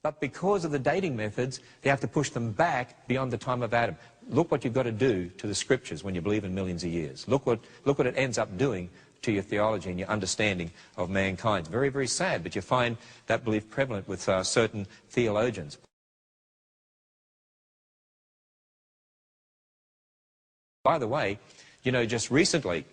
But because of the dating methods, they have to push them back beyond the time of Adam. Look what you've got to do to the scriptures when you believe in millions of years. Look what it ends up doing to your theology and your understanding of mankind. It's very, very sad, but you find that belief prevalent with certain theologians. By the way, you know, just recently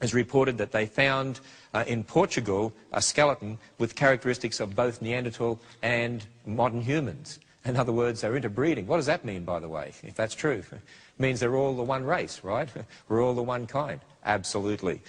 it's reported that they found in Portugal a skeleton with characteristics of both Neanderthal and modern humans. In other words, they're interbreeding. What does that mean, by the way, if that's true? It means they're all the one race, right? We're all the one kind. Absolutely.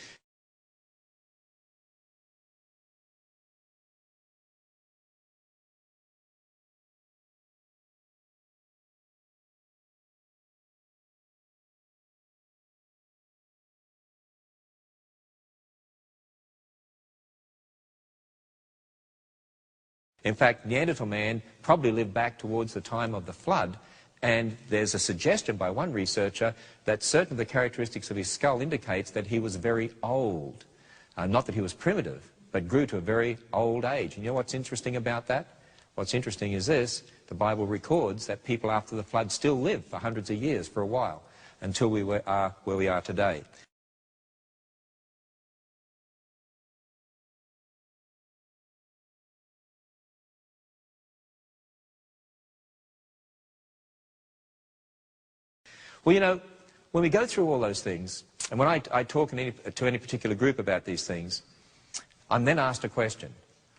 In fact, Neanderthal man probably lived back towards the time of the flood, and there's a suggestion by one researcher that certain of the characteristics of his skull indicates that he was very old. Not that he was primitive, but grew to a very old age. And you know what's interesting about that? What's interesting is this: the Bible records that people after the flood still lived for hundreds of years for a while, until we are where we are today. Well, you know, when we go through all those things, and when I talk to any particular group about these things, I'm then asked a question.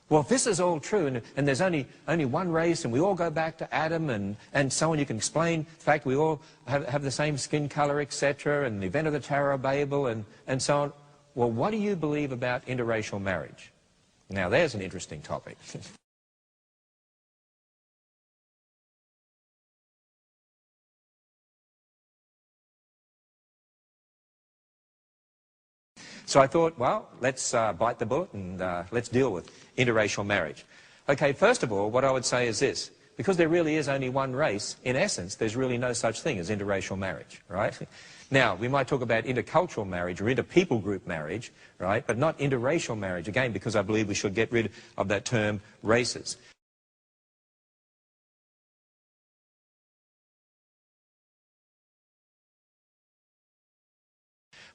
Well, if this is all true, and there's only one race, and we all go back to Adam, and so on, you can explain the fact we all have the same skin color, etc., and the event of the Tower of Babel, and so on. Well, what do you believe about interracial marriage? Now, there's an interesting topic. So I thought, well, let's bite the bullet and let's deal with interracial marriage. Okay, first of all, what I would say is this. Because there really is only one race, in essence, there's really no such thing as interracial marriage, right? Now, we might talk about intercultural marriage or inter-people group marriage, right? But not interracial marriage, again, because I believe we should get rid of that term races.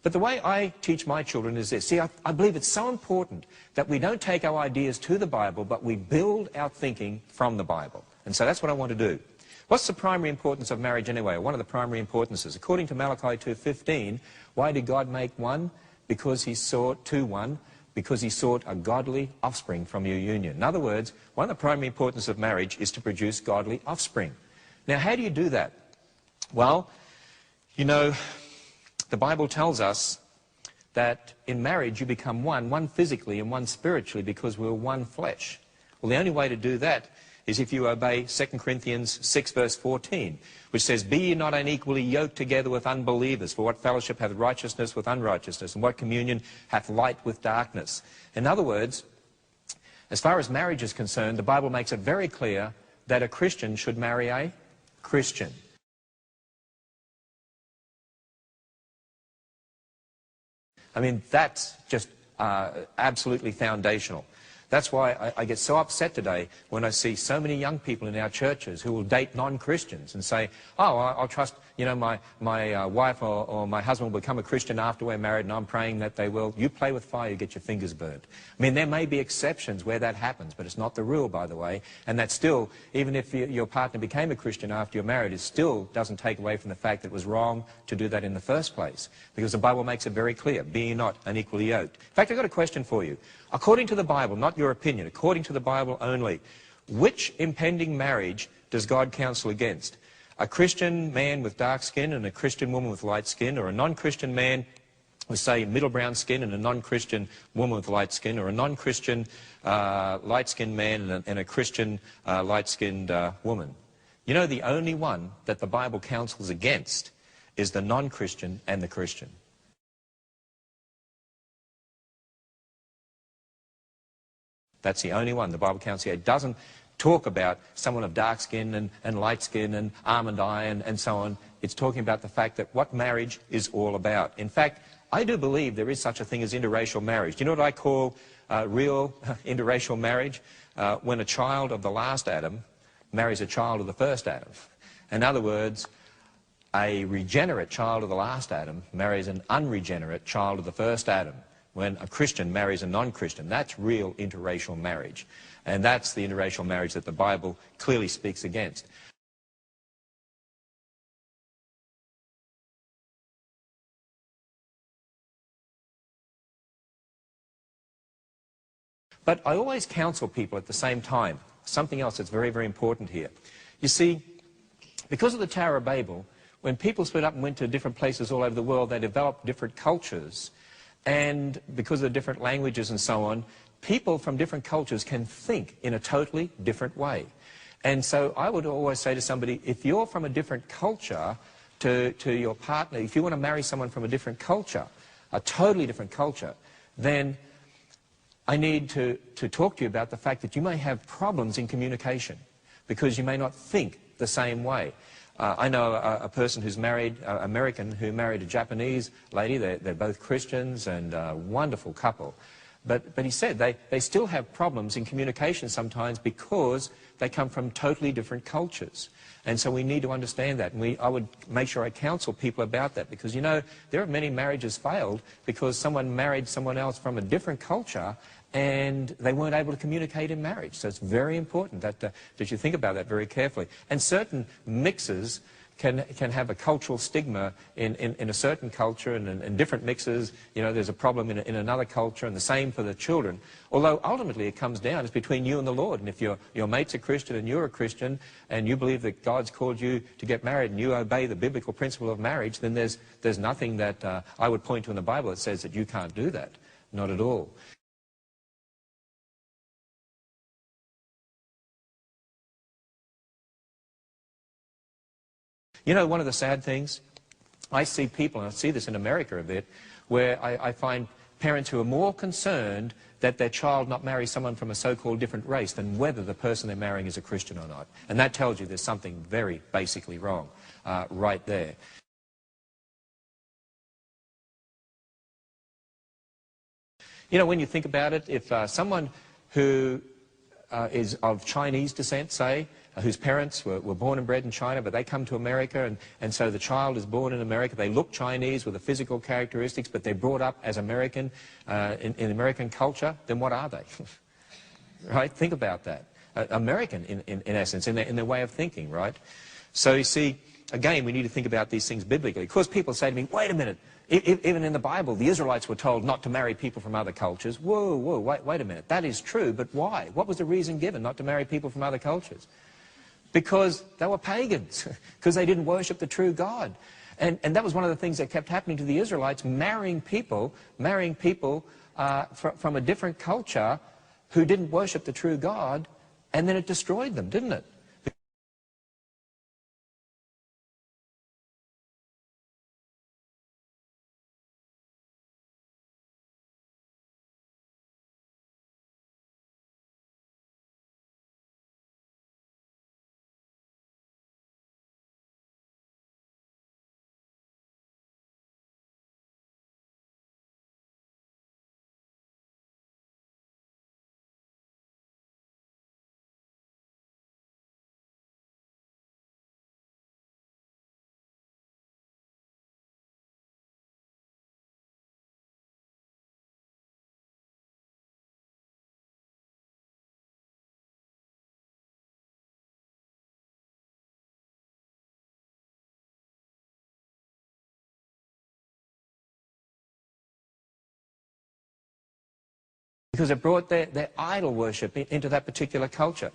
But the way I teach my children is this. See, I believe it's so important that we don't take our ideas to the Bible, but we build our thinking from the Bible. And so that's what I want to do. What's the primary importance of marriage anyway? One of the primary importances. According to Malachi 2:15, why did God make one? Because he sought because he sought a godly offspring from your union. In other words, one of the primary importance of marriage is to produce godly offspring. Now, how do you do that? Well, you know, the Bible tells us that in marriage you become one physically and one spiritually, because we're one flesh. Well, the only way to do that is if you obey 2 Corinthians 6 verse 14, which says, "Be ye not unequally yoked together with unbelievers, for what fellowship hath righteousness with unrighteousness, and what communion hath light with darkness?" In other words, as far as marriage is concerned, the Bible makes it very clear that a Christian should marry a Christian. I mean, that's just absolutely foundational. That's why I get so upset today when I see so many young people in our churches who will date non-Christians and say, oh, I'll trust, you know, my wife or my husband will become a Christian after we're married, and I'm praying that they will. You play with fire, you get your fingers burnt. I mean, there may be exceptions where that happens, but it's not the rule, by the way. And that still, even if your partner became a Christian after you're married, it still doesn't take away from the fact that it was wrong to do that in the first place. Because the Bible makes it very clear, be ye not unequally yoked. In fact, I've got a question for you. According to the Bible, not your opinion, according to the Bible only, which impending marriage does God counsel against? A Christian man with dark skin and a Christian woman with light skin, or a non-Christian man with, say, middle brown skin and a non-Christian woman with light skin, or a non-Christian light-skinned man and a Christian light-skinned woman? You know, the only one that the Bible counsels against is the non-Christian and the Christian. That's the only one the Bible counsels. It doesn't talk about someone of dark skin and light skin and almond eye and so on. It's talking about the fact that what marriage is all about. In fact, I do believe there is such a thing as interracial marriage. Do you know what I call real interracial marriage? when a child of the last Adam marries a child of the first Adam. In other words, a regenerate child of the last Adam marries an unregenerate child of the first Adam. When a Christian marries a non-Christian, that's real interracial marriage. And that's the interracial marriage that the Bible clearly speaks against. But I always counsel people at the same time, something else that's very, very important here. You see, because of the Tower of Babel, when people split up and went to different places all over the world, they developed different cultures. And because of the different languages and so on, people from different cultures can think in a totally different way. And so I would always say to somebody, if you're from a different culture to your partner, if you want to marry someone from a different culture, a totally different culture, then I need to talk to you about the fact that you may have problems in communication because you may not think the same way. I know a person who's married, American, who married a Japanese lady. They're both Christians and a wonderful couple. But he said they still have problems in communication sometimes because they come from totally different cultures. And so we need to understand that. And I would make sure I counsel people about that because, you know, there are many marriages failed because someone married someone else from a different culture and they weren't able to communicate in marriage. So it's very important that you think about that very carefully. And certain mixes can have a cultural stigma in a certain culture, and in different mixes, you know, there's a problem in another culture, and the same for the children. Although ultimately it comes down, it's between you and the Lord. And if your mate's a Christian and you're a Christian, and you believe that God's called you to get married, and you obey the biblical principle of marriage, then there's nothing that I would point to in the Bible that says that you can't do that. Not at all. You know, one of the sad things, I see people, and I see this in America a bit, where I find parents who are more concerned that their child not marry someone from a so-called different race than whether the person they're marrying is a Christian or not. And that tells you there's something very basically wrong right there. You know, when you think about it, if someone who is of Chinese descent, say, whose parents were born and bred in China, but they come to America, and so the child is born in America. They look Chinese with the physical characteristics, but they're brought up as American in American culture, then what are they? Right? Think about that. American, in essence, in their way of thinking, right? So you see, again, we need to think about these things biblically. Of course, people say to me, wait a minute, even in the Bible, the Israelites were told not to marry people from other cultures. Whoa, wait a minute. That is true, but why? What was the reason given not to marry people from other cultures? Because they were pagans, because they didn't worship the true God. And that was one of the things that kept happening to the Israelites, marrying people from a different culture who didn't worship the true God, and then it destroyed them, didn't it? Because it brought their idol worship into that particular culture.